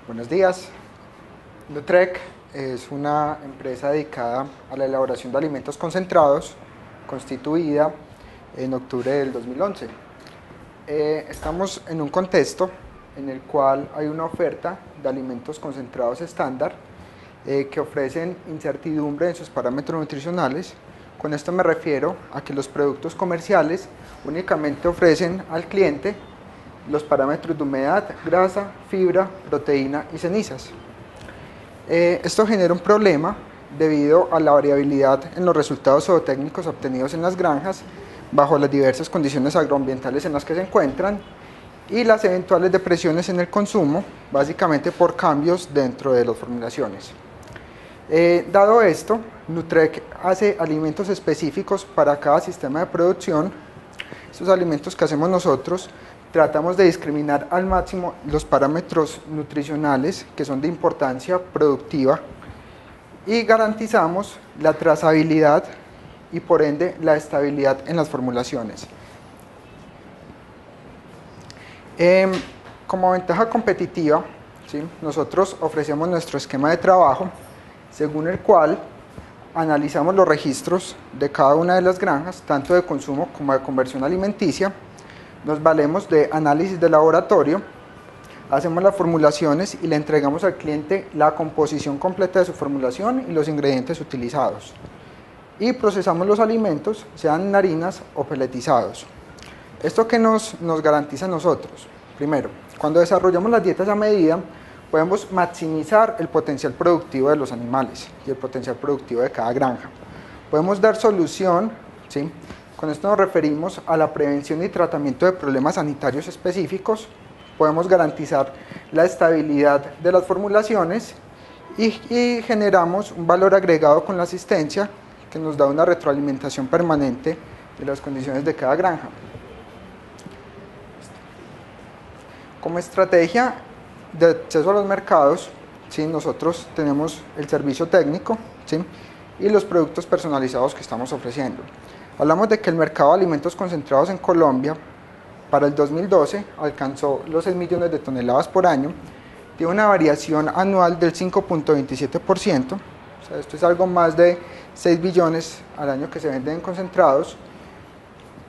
Buenos días. Nutrec es una empresa dedicada a la elaboración de alimentos concentrados, constituida en octubre del 2011. Estamos en un contexto en el cual hay una oferta de alimentos concentrados estándar que ofrecen incertidumbre en sus parámetros nutricionales. Con esto me refiero a que los productos comerciales únicamente ofrecen al cliente los parámetros de humedad, grasa, fibra, proteína y cenizas. Esto genera un problema debido a la variabilidad en los resultados zootécnicos obtenidos en las granjas bajo las diversas condiciones agroambientales en las que se encuentran y las eventuales depresiones en el consumo, básicamente por cambios dentro de las formulaciones. Dado esto, Nutrec hace alimentos específicos para cada sistema de producción. Estos alimentos que hacemos nosotros tratamos de discriminar al máximo los parámetros nutricionales que son de importancia productiva y garantizamos la trazabilidad y por ende la estabilidad en las formulaciones. Como ventaja competitiva, ¿sí?, nosotros ofrecemos nuestro esquema de trabajo según el cual analizamos los registros de cada una de las granjas, tanto de consumo como de conversión alimenticia. Nos valemos de análisis de laboratorio, hacemos las formulaciones y le entregamos al cliente la composición completa de su formulación y los ingredientes utilizados. Y procesamos los alimentos, sean en harinas o peletizados. ¿Esto qué nos garantiza a nosotros? Primero, cuando desarrollamos las dietas a medida, podemos maximizar el potencial productivo de los animales y el potencial productivo de cada granja. Podemos dar solución, ¿sí? Con esto nos referimos a la prevención y tratamiento de problemas sanitarios específicos. Podemos garantizar la estabilidad de las formulaciones y generamos un valor agregado con la asistencia que nos da una retroalimentación permanente de las condiciones de cada granja. Como estrategia de acceso a los mercados, ¿sí?, nosotros tenemos el servicio técnico, ¿sí?, y los productos personalizados que estamos ofreciendo. Hablamos de que el mercado de alimentos concentrados en Colombia para el 2012 alcanzó los 6 millones de toneladas por año, tiene una variación anual del 5.27%, o sea, esto es algo más de 6 billones al año que se venden en concentrados,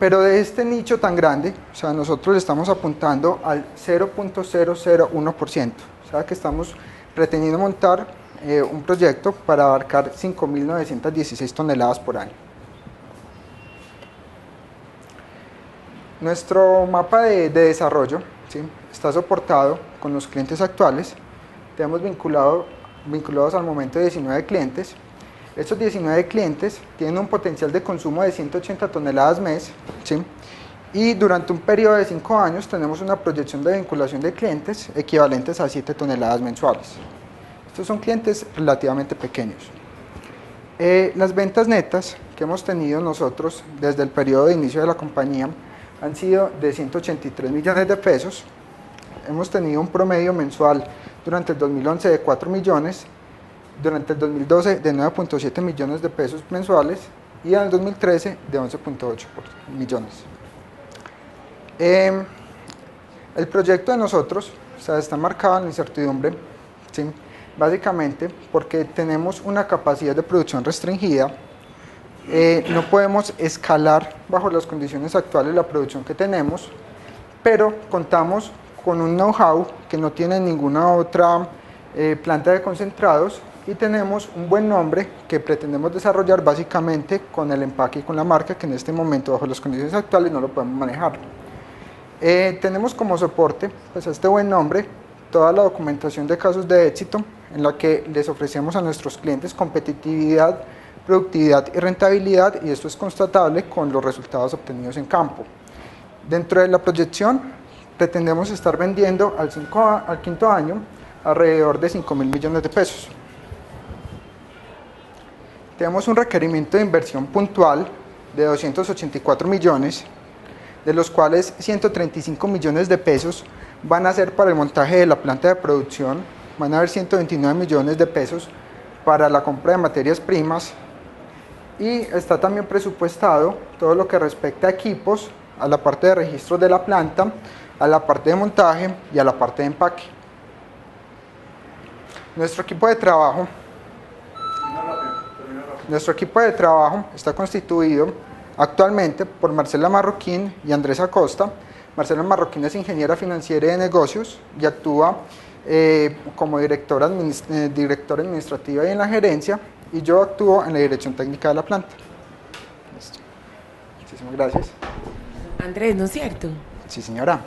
pero de este nicho tan grande, o sea, nosotros le estamos apuntando al 0.001%, o sea que estamos pretendiendo montar un proyecto para abarcar 5.916 toneladas por año. Nuestro mapa de desarrollo, ¿sí?, está soportado con los clientes actuales. Tenemos vinculados al momento 19 clientes. Estos 19 clientes tienen un potencial de consumo de 180 toneladas mes, ¿sí?, y durante un periodo de 5 años tenemos una proyección de vinculación de clientes equivalentes a 7 toneladas mensuales. Estos son clientes relativamente pequeños. Las ventas netas que hemos tenido nosotros desde el periodo de inicio de la compañía han sido de 183 millones de pesos. Hemos tenido un promedio mensual durante el 2011 de 4 millones, durante el 2012 de 9.7 millones de pesos mensuales y en el 2013 de 11.8 millones. El proyecto de nosotros, o sea, está marcado en la incertidumbre, ¿sí?, básicamente porque tenemos una capacidad de producción restringida. No podemos escalar bajo las condiciones actuales la producción que tenemos, pero contamos con un know-how que no tiene ninguna otra planta de concentrados y tenemos un buen nombre que pretendemos desarrollar básicamente con el empaque y con la marca que en este momento bajo las condiciones actuales no lo podemos manejar. Tenemos como soporte, pues, a este buen nombre toda la documentación de casos de éxito en la que les ofrecemos a nuestros clientes competitividad, productividad y rentabilidad, y esto es constatable con los resultados obtenidos en campo. Dentro de la proyección pretendemos estar vendiendo al quinto año alrededor de 5.000 millones de pesos. Tenemos un requerimiento de inversión puntual de 284 millones, de los cuales 135 millones de pesos van a ser para el montaje de la planta de producción, van a haber 129 millones de pesos para la compra de materias primas, y está también presupuestado todo lo que respecta a equipos, a la parte de registros de la planta, a la parte de montaje y a la parte de empaque. Nuestro equipo de trabajo, está constituido actualmente por Marcela Marroquín y Andrés Acosta. Marcela Marroquín es ingeniera financiera y de negocios y actúa como directora administrativa y en la gerencia, y yo actúo en la dirección técnica de la planta. Listo. Muchísimas gracias. Andrés, ¿no es cierto? Sí, señora.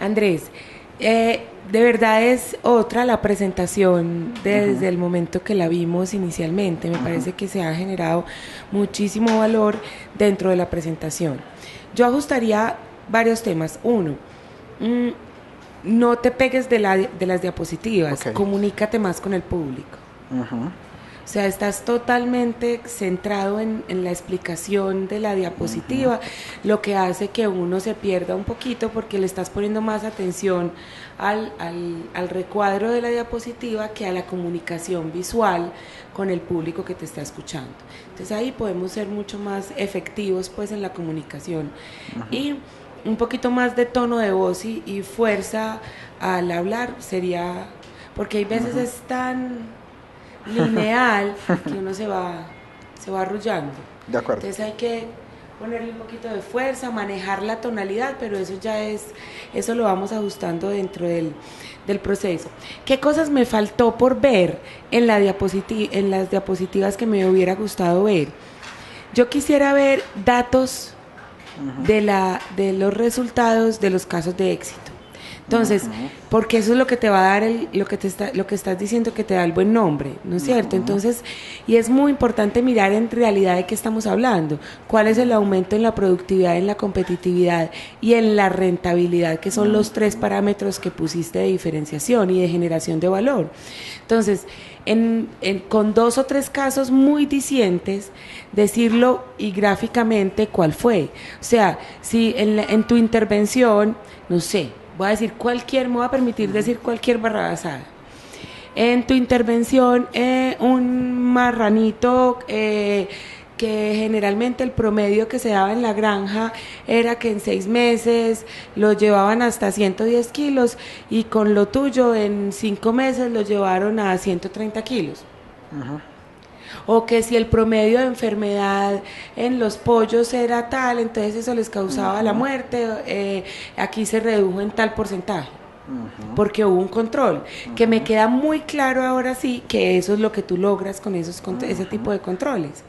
Andrés, de verdad es otra la presentación desde el momento que la vimos inicialmente. Me parece que se ha generado muchísimo valor dentro de la presentación. Yo ajustaría varios temas. Uno, no te pegues de las diapositivas, comunícate más con el público. O sea, estás totalmente centrado en la explicación de la diapositiva, lo que hace que uno se pierda un poquito porque le estás poniendo más atención al recuadro de la diapositiva que a la comunicación visual con el público que te está escuchando. Entonces ahí podemos ser mucho más efectivos pues en la comunicación y un poquito más de tono de voz y fuerza al hablar sería, porque hay veces es tan lineal que uno se va arrullando. De acuerdo. Entonces hay que ponerle un poquito de fuerza, manejar la tonalidad, pero eso lo vamos ajustando dentro del proceso. ¿Qué cosas me faltó por ver en las diapositivas que me hubiera gustado ver? Yo quisiera ver datos de los resultados de los casos de éxito. Entonces, porque eso es lo que te va a dar lo que estás diciendo, que te da el buen nombre, ¿no es cierto? Entonces, y es muy importante mirar en realidad de qué estamos hablando, cuál es el aumento en la productividad, en la competitividad y en la rentabilidad, que son los 3 parámetros que pusiste de diferenciación y de generación de valor. Entonces, con 2 o 3 casos muy dicientes, decirlo y gráficamente cuál fue. O sea, si en tu intervención, no sé, voy a permitir decir cualquier barrabasada. En tu intervención, un marranito que generalmente el promedio que se daba en la granja era que en 6 meses lo llevaban hasta 110 kilos y con lo tuyo en 5 meses lo llevaron a 130 kilos. O que si el promedio de enfermedad en los pollos era tal, entonces eso les causaba la muerte, aquí se redujo en tal porcentaje, porque hubo un control, que me queda muy claro ahora sí que eso es lo que tú logras con ese tipo de controles,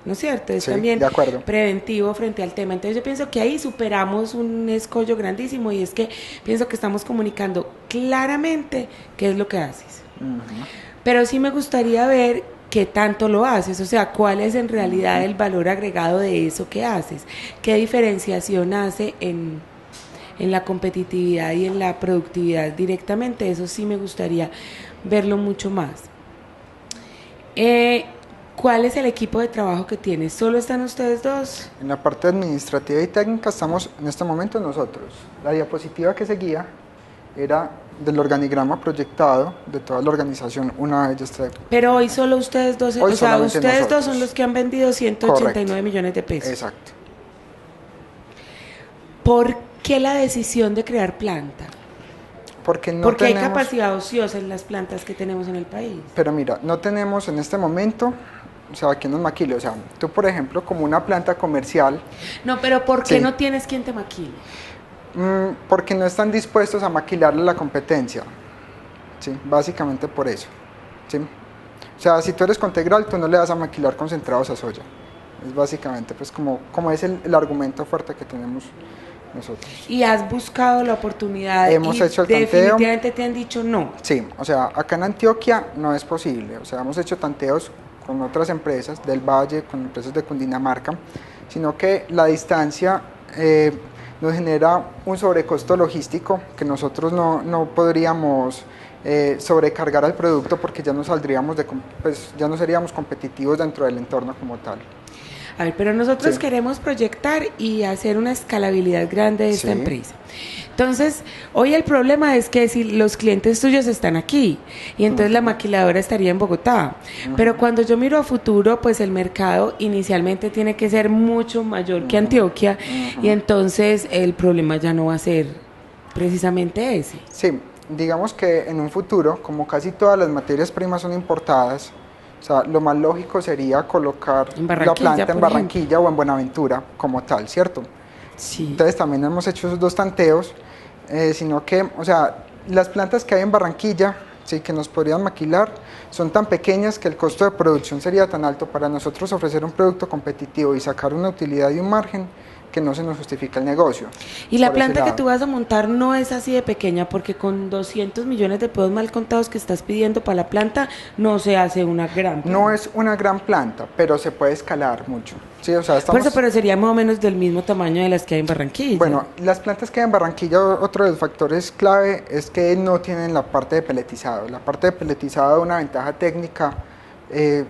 ¿no es cierto? Es también preventivo frente al tema. Entonces yo pienso que ahí superamos un escollo grandísimo y es que pienso que estamos comunicando claramente qué es lo que haces. Pero sí me gustaría ver qué tanto lo haces, o sea, cuál es en realidad el valor agregado de eso que haces, qué diferenciación hace en la competitividad y en la productividad directamente. Eso sí me gustaría verlo mucho más. ¿Cuál es el equipo de trabajo que tienes? ¿Solo están ustedes dos? En la parte administrativa y técnica estamos en este momento nosotros. La diapositiva que seguía era del organigrama proyectado de toda la organización una vez ya está. Pero hoy solo ustedes dos, hoy o sea, ustedes nosotros. Dos son los que han vendido 189 millones de pesos. Exacto. ¿Por qué la decisión de crear planta? Porque hay capacidad ociosa en las plantas que tenemos en el país. Pero mira, no tenemos en este momento, o sea, ¿quién nos maquile? O sea, tú por ejemplo, como una planta comercial. No, pero ¿por qué no tienes quien te maquile? Porque no están dispuestos a maquilarle la competencia, ¿sí? Básicamente por eso, ¿sí? O sea, si tú eres Contegral, tú no le vas a maquilar concentrados a soya. Es básicamente pues como es el argumento fuerte que tenemos nosotros. ¿Y has buscado la oportunidad? Hemos hecho el tanteo. ¿Definitivamente te han dicho no? Sí, o sea, acá en Antioquia no es posible. O sea, hemos hecho tanteos con otras empresas del Valle, con empresas de Cundinamarca, sino que la distancia nos genera un sobrecosto logístico que nosotros no podríamos sobrecargar al producto porque ya no saldríamos ya no seríamos competitivos dentro del entorno como tal. A ver, pero nosotros queremos proyectar y hacer una escalabilidad grande de esta empresa. Entonces, hoy el problema es que si los clientes tuyos están aquí y entonces la maquiladora estaría en Bogotá, pero cuando yo miro a futuro, pues el mercado inicialmente tiene que ser mucho mayor que Antioquia y entonces el problema ya no va a ser precisamente ese. Sí, digamos que en un futuro, como casi todas las materias primas son importadas, o sea, lo más lógico sería colocar la planta en Barranquilla o en Buenaventura como tal, ¿cierto? Sí. Entonces también hemos hecho esos 2 tanteos, sino que, o sea, las plantas que hay en Barranquilla, sí, que nos podrían maquilar, son tan pequeñas que el costo de producción sería tan alto para nosotros ofrecer un producto competitivo y sacar una utilidad y un margen que no se nos justifica el negocio. Y la planta que tú vas a montar no es así de pequeña, porque con 200 millones de pesos mal contados que estás pidiendo para la planta, no se hace una gran planta. No es una gran planta, pero se puede escalar mucho. Sí, o sea, Por eso, pero sería más o menos del mismo tamaño de las que hay en Barranquilla. Bueno, las plantas que hay en Barranquilla, otro de los factores clave es que no tienen la parte de peletizado. La parte de peletizado da una ventaja técnica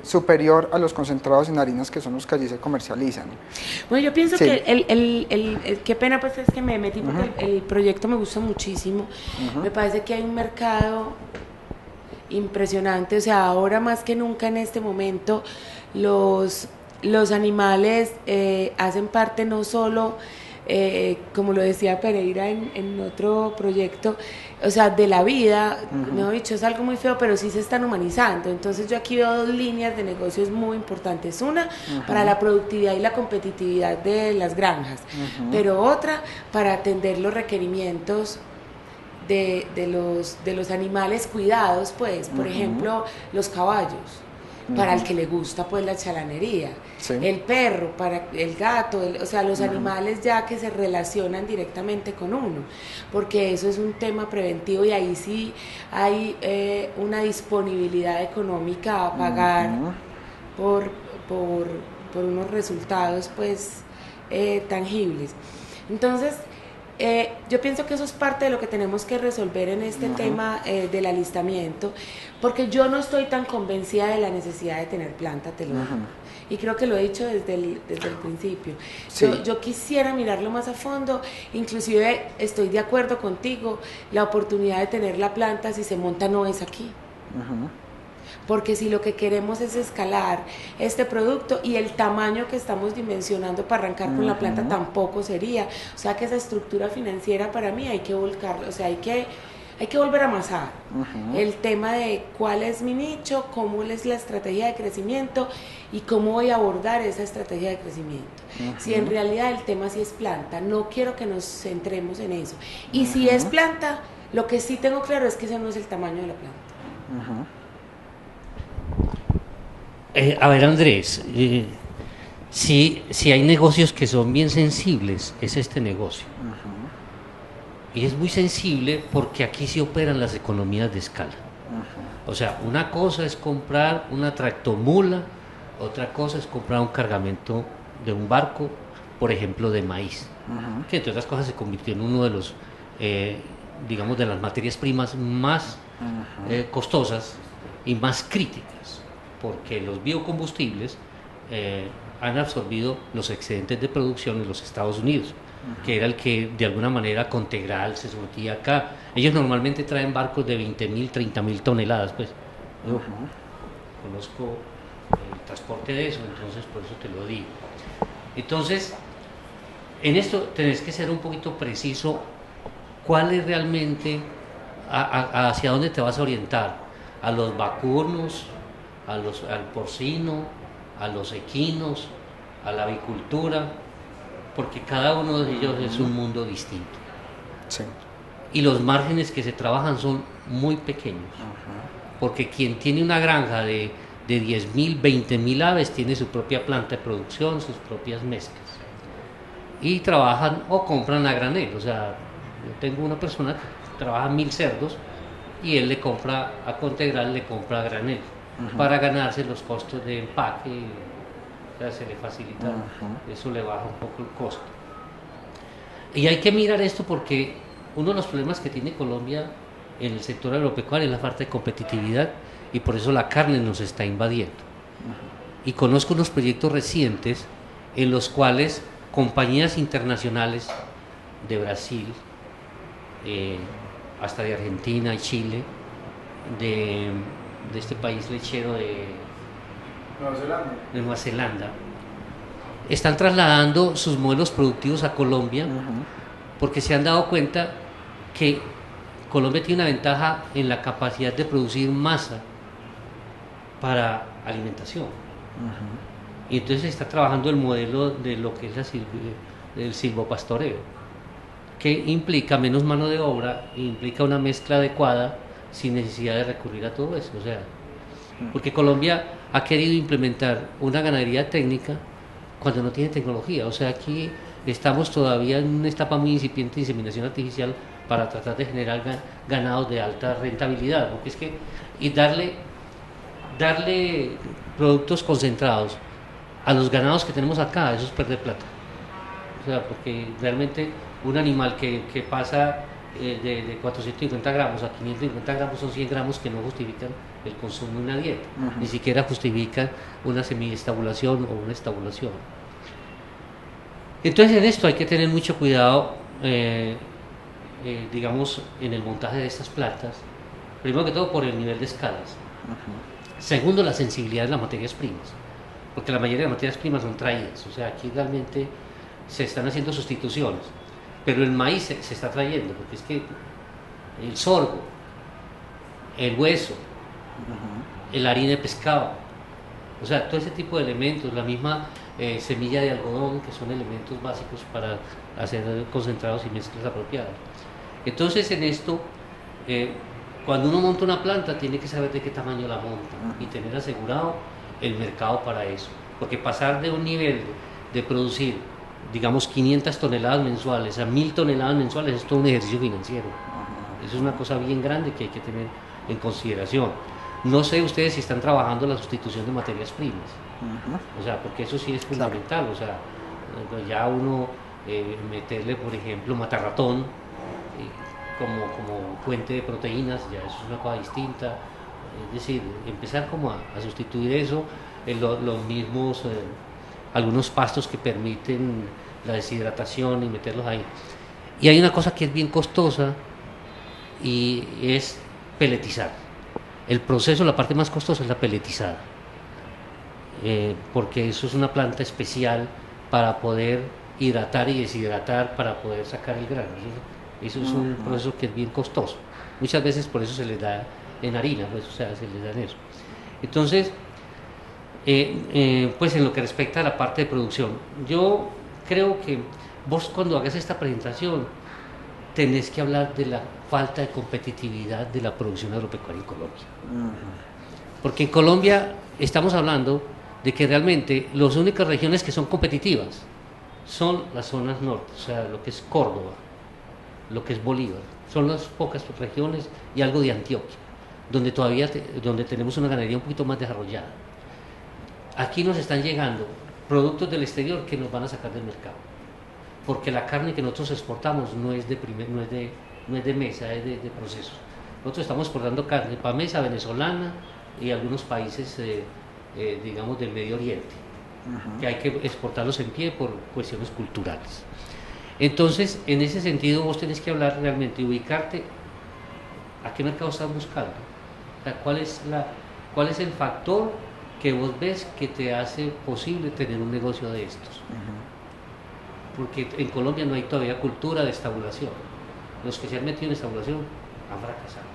superior a los concentrados en harinas que son los que allí se comercializan. Bueno, yo pienso que qué pena pues es que me metí porque el proyecto me gusta muchísimo. Me parece que hay un mercado impresionante, o sea, ahora más que nunca en este momento los animales hacen parte no solo, como lo decía Pereira en otro proyecto, o sea, de la vida, mejor dicho, es algo muy feo, pero sí se están humanizando. Entonces yo aquí veo 2 líneas de negocios muy importantes. Una, para la productividad y la competitividad de las granjas, pero otra, para atender los requerimientos de los animales cuidados, pues, por ejemplo, los caballos, para el que le gusta pues la chalanería, el perro, para el gato, o sea, los animales ya que se relacionan directamente con uno, porque eso es un tema preventivo y ahí sí hay una disponibilidad económica a pagar por unos resultados pues tangibles. Entonces, yo pienso que eso es parte de lo que tenemos que resolver en este tema del alistamiento, porque yo no estoy tan convencida de la necesidad de tener planta, te lo digo. Y creo que lo he dicho desde el principio. Sí. Yo quisiera mirarlo más a fondo, inclusive estoy de acuerdo contigo, la oportunidad de tener la planta si se monta no es aquí. Porque si lo que queremos es escalar este producto y el tamaño que estamos dimensionando para arrancar con la planta tampoco sería, o sea que esa estructura financiera para mí hay que volcarla, o sea, hay que volver a amasar el tema de cuál es mi nicho, cómo es la estrategia de crecimiento y cómo voy a abordar esa estrategia de crecimiento. Si en realidad el tema sí es planta, no quiero que nos centremos en eso. Y si es planta, lo que sí tengo claro es que ese no es el tamaño de la planta. A ver, Andrés, si hay negocios que son bien sensibles, es este negocio. Y es muy sensible porque aquí se operan las economías de escala. O sea, una cosa es comprar una tractomula, otra cosa es comprar un cargamento de un barco, por ejemplo, de maíz, que entre otras cosas se convirtió en uno de los, digamos, de las materias primas más costosas y más críticas, porque los biocombustibles han absorbido los excedentes de producción en los Estados Unidos, que era el que de alguna manera Contegral se surtía acá. Ellos normalmente traen barcos de 20.000, 30.000 toneladas, pues. Yo conozco el transporte de eso, entonces por eso te lo digo. Entonces, en esto tenés que ser un poquito preciso cuál es realmente, hacia dónde te vas a orientar, a los vacunos, al porcino, a los equinos, a la avicultura, porque cada uno de ellos es un mundo distinto. Sí. Y los márgenes que se trabajan son muy pequeños, porque quien tiene una granja de 10.000, 20.000 aves tiene su propia planta de producción, sus propias mezclas, y trabajan o compran a granel. O sea, yo tengo una persona que trabaja 1.000 cerdos y él le compra a Contegral, le compra a granel para ganarse los costos de empaque. O sea, se le facilita, eso le baja un poco el costo. Y hay que mirar esto porque uno de los problemas que tiene Colombia en el sector agropecuario es la falta de competitividad, y por eso la carne nos está invadiendo. Y conozco unos proyectos recientes en los cuales compañías internacionales de Brasil, hasta de Argentina y Chile, de este país lechero de Nueva Zelanda, están trasladando sus modelos productivos a Colombia, porque se han dado cuenta que Colombia tiene una ventaja en la capacidad de producir masa para alimentación. Y entonces se está trabajando el modelo de lo que es el silvopastoreo, que implica menos mano de obra, implica una mezcla adecuada sin necesidad de recurrir a todo eso. O sea, porque Colombia ha querido implementar una ganadería técnica cuando no tiene tecnología. O sea, aquí estamos todavía en una etapa muy incipiente de inseminación artificial para tratar de generar ganados de alta rentabilidad, porque es que y darle productos concentrados a los ganados que tenemos acá, eso es perder plata. O sea, porque realmente un animal que pasa de 450 gramos a 550 gramos son 100 gramos que no justifican el consumo de una dieta, ni siquiera justifican una semiestabulación o una estabulación. Entonces en esto hay que tener mucho cuidado, digamos, en el montaje de estas plantas, primero que todo por el nivel de escalas, segundo la sensibilidad de las materias primas, porque la mayoría de las materias primas son traídas, o sea, aquí realmente se están haciendo sustituciones, pero el maíz se está trayendo, porque es que el sorgo, el hueso, el harina de pescado, o sea, todo ese tipo de elementos, la misma semilla de algodón, que son elementos básicos para hacer concentrados y mezclas apropiadas. Entonces en esto, cuando uno monta una planta, tiene que saber de qué tamaño la monta y tener asegurado el mercado para eso, porque pasar de un nivel de producir, digamos, 500 toneladas mensuales a 1000 toneladas mensuales es todo un ejercicio financiero. Eso es una cosa bien grande que hay que tener en consideración. No sé ustedes si están trabajando la sustitución de materias primas, o sea, porque eso sí es fundamental, o sea, ya uno meterle, por ejemplo, matarratón como fuente de proteínas, ya eso es una cosa distinta, es decir, empezar como a sustituir eso, los mismos, algunos pastos que permiten la deshidratación y meterlos ahí. Y hay una cosa que es bien costosa y es peletizar. El proceso, la parte más costosa es la peletizada, porque eso es una planta especial para poder hidratar y deshidratar para poder sacar el grano. Eso es un proceso que es bien costoso. Muchas veces por eso se les da en harina, pues, o sea, se les da en eso. Entonces, pues en lo que respecta a la parte de producción, yo creo que vos cuando hagas esta presentación tenés que hablar de la falta de competitividad de la producción agropecuaria en Colombia. Porque en Colombia estamos hablando de que realmente las únicas regiones que son competitivas son las zonas norte, o sea, lo que es Córdoba, lo que es Bolívar, son las pocas regiones y algo de Antioquia, donde todavía donde tenemos una ganadería un poquito más desarrollada. Aquí nos están llegando productos del exterior que nos van a sacar del mercado, porque la carne que nosotros exportamos no es de mesa, es de procesos. Nosotros estamos exportando carne para mesa venezolana y algunos países, digamos, del Medio Oriente, que hay que exportarlos en pie por cuestiones culturales. Entonces, en ese sentido, vos tenés que hablar realmente y ubicarte a qué mercado estás buscando. O sea, ¿cuál es el factor que vos ves que te hace posible tener un negocio de estos? Porque en Colombia no hay todavía cultura de estabulación. Los que se han metido en estabulación han fracasado.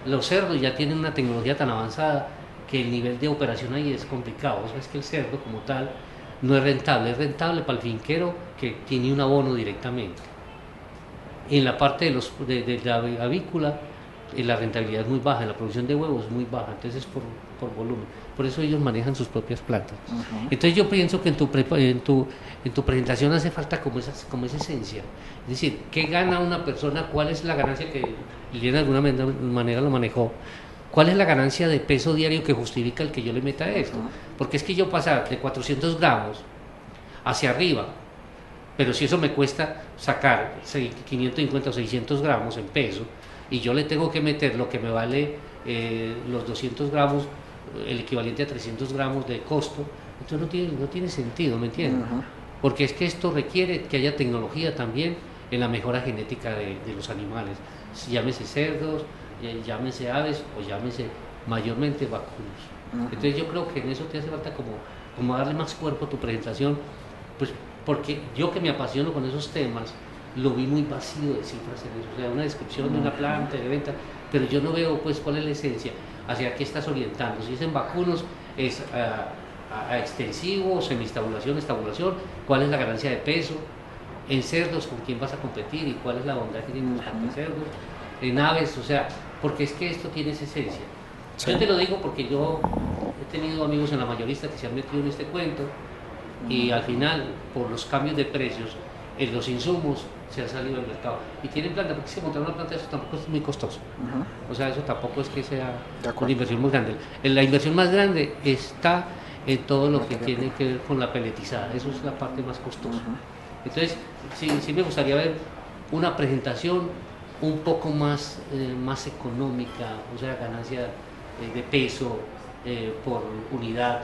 Los cerdos ya tienen una tecnología tan avanzada que el nivel de operación ahí es complicado. O sea, es que el cerdo como tal no es rentable para el finquero que tiene un abono directamente. En la parte de la avícola, la rentabilidad es muy baja, en la producción de huevos es muy baja, entonces es por volumen. Por eso ellos manejan sus propias plantas. Entonces yo pienso que en tu presentación hace falta como esa esencia. Es decir, ¿qué gana una persona? ¿Cuál es la ganancia que Liliana de alguna manera lo manejó? ¿Cuál es la ganancia de peso diario que justifica el que yo le meta esto? Porque es que yo pasar de 400 gramos hacia arriba, pero si eso me cuesta sacar 550 o 600 gramos en peso, y yo le tengo que meter lo que me vale los 200 gramos, el equivalente a 300 gramos de costo, entonces no tiene sentido, ¿me entiendes? Porque es que esto requiere que haya tecnología también en la mejora genética de los animales, llámese cerdos, llámese aves o llámese mayormente vacunos. Entonces yo creo que en eso te hace falta como darle más cuerpo a tu presentación, pues porque yo que me apasiono con esos temas, lo vi muy vacío de cifras en eso, o sea, una descripción de una planta, de venta, pero yo no veo pues cuál es la esencia, hacia qué estás orientando, si es en vacunos, es a extensivo, semiestabulación, estabulación, cuál es la ganancia de peso, en cerdos con quién vas a competir y cuál es la bondad que tienen los cerdos, en aves, o sea, porque es que esto tiene esa esencia. Sí. Yo te lo digo porque yo he tenido amigos en la mayorista que se han metido en este cuento y al final, por los cambios de precios, en los insumos se han salido del mercado. Y tienen planta, porque si montar una planta eso tampoco es muy costoso. O sea, eso tampoco es que sea una inversión muy grande. La inversión más grande está en todo lo que tiene que ver con la peletizada. Eso es la parte más costosa. Entonces, sí me gustaría ver una presentación un poco más económica, o sea, ganancia de peso por unidad,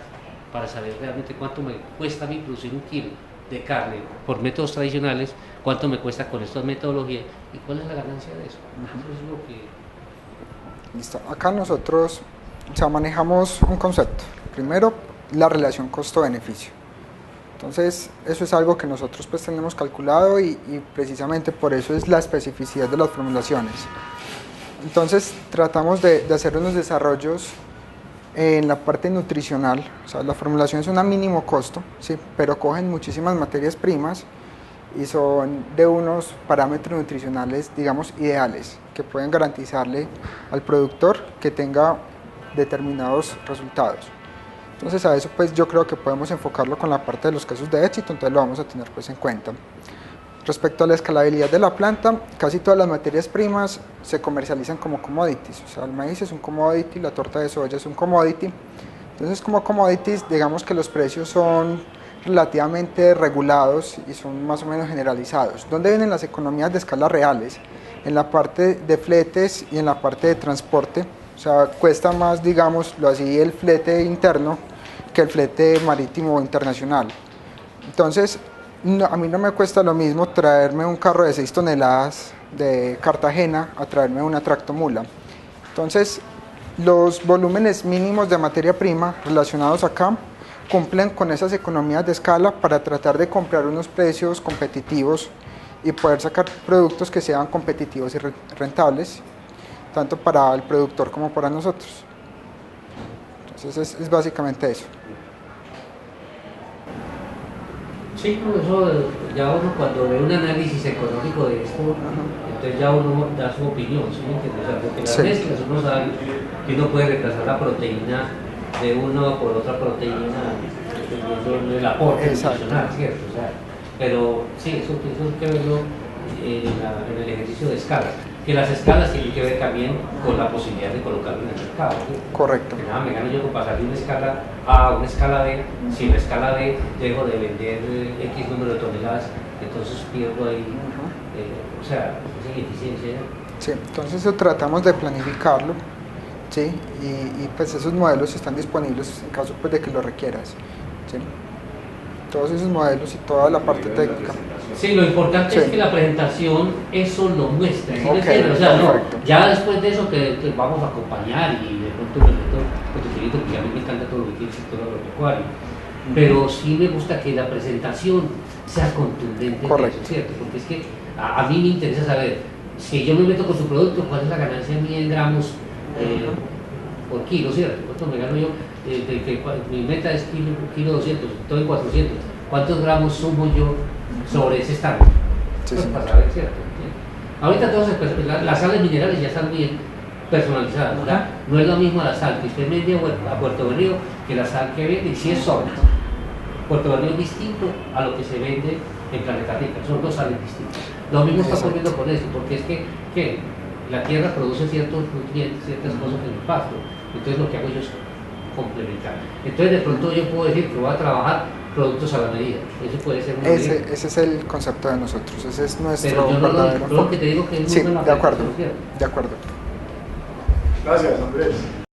para saber realmente cuánto me cuesta a mí producir un kilo de carne por métodos tradicionales, cuánto me cuesta con esta metodología y cuál es la ganancia de eso. Eso es lo que... Listo. Acá nosotros manejamos un concepto. Primero, la relación costo-beneficio. Entonces, eso es algo que nosotros pues tenemos calculado y precisamente por eso es la especificidad de las formulaciones. Entonces, tratamos de hacer unos desarrollos en la parte nutricional, o sea, la formulación es un mínimo costo, ¿sí? Pero cogen muchísimas materias primas y son de unos parámetros nutricionales, digamos, ideales, que pueden garantizarle al productor que tenga determinados resultados. Entonces a eso pues yo creo que podemos enfocarlo con la parte de los casos de éxito, entonces lo vamos a tener pues en cuenta. Respecto a la escalabilidad de la planta, casi todas las materias primas se comercializan como commodities, o sea, el maíz es un commodity, la torta de soya es un commodity, entonces como commodities digamos que los precios son relativamente regulados y son más o menos generalizados. ¿Dónde vienen las economías de escala reales? En la parte de fletes y en la parte de transporte. O sea, cuesta más, digámoslo así, el flete interno que el flete marítimo o internacional. Entonces, a mí no me cuesta lo mismo traerme un carro de 6 toneladas de Cartagena a traerme una tractomula. Entonces, los volúmenes mínimos de materia prima relacionados acá cumplen con esas economías de escala para tratar de comprar unos precios competitivos y poder sacar productos que sean competitivos y rentables, tanto para el productor como para nosotros. Entonces es básicamente eso. Sí, eso ya uno cuando ve un análisis económico de esto, entonces ya uno da su opinión, ¿sí? O sea, porque las mezclas uno sabe que uno puede reemplazar la proteína de uno por otra proteína, dependiendo del aporte nutricional, ¿cierto? O sea, pero sí, eso hay que verlo en el ejercicio de escala. Que las escalas tienen que ver también con la posibilidad de colocarlo en el mercado, ¿sí? Correcto. Nada, me gano yo con pasar de una escala A a una escala B. Si en la escala B dejo de vender X número de toneladas, entonces pierdo ahí, o sea, esa ineficiencia. Sí, entonces tratamos de planificarlo, ¿sí? Y pues esos modelos están disponibles en caso pues, de que lo requieras, ¿sí? Todos esos modelos y toda la parte técnica. Sí, lo importante es que la presentación eso lo muestre, ¿sí? O sea, no, ya después de eso que vamos a acompañar y de pronto me meto con tu querido, porque a mí me encanta todo lo que tiene el sector agropecuario, pero sí me gusta que la presentación sea contundente, eso, ¿cierto? Porque es que a mí me interesa saber, si yo me meto con su producto, cuál es la ganancia mía en gramos por kilo, ¿cierto? ¿Cuánto me gano yo? Mi meta es kilo 200, estoy en 400. ¿Cuántos gramos sumo yo sobre ese estándar? Pues para saber, ¿cierto? Ahorita todas las sales minerales ya están bien personalizadas, ¿verdad? No es lo mismo la sal que usted vende a Puerto Berrío que la sal que vende, si es sobres. Puerto Berrío es distinto a lo que se vende en Planeta Rica, son dos sales distintas. Lo mismo está ocurriendo con eso, porque es que la tierra produce ciertos nutrientes, ciertas cosas en el pasto, entonces lo que hago yo es complementar. Entonces de pronto yo puedo decir que voy a trabajar productos a la medida, eso puede ser una ese es el concepto de nosotros, ese es nuestro pero yo verdadero enfoque. Lo que te digo que es muy buena de acuerdo. Gracias, Andrés.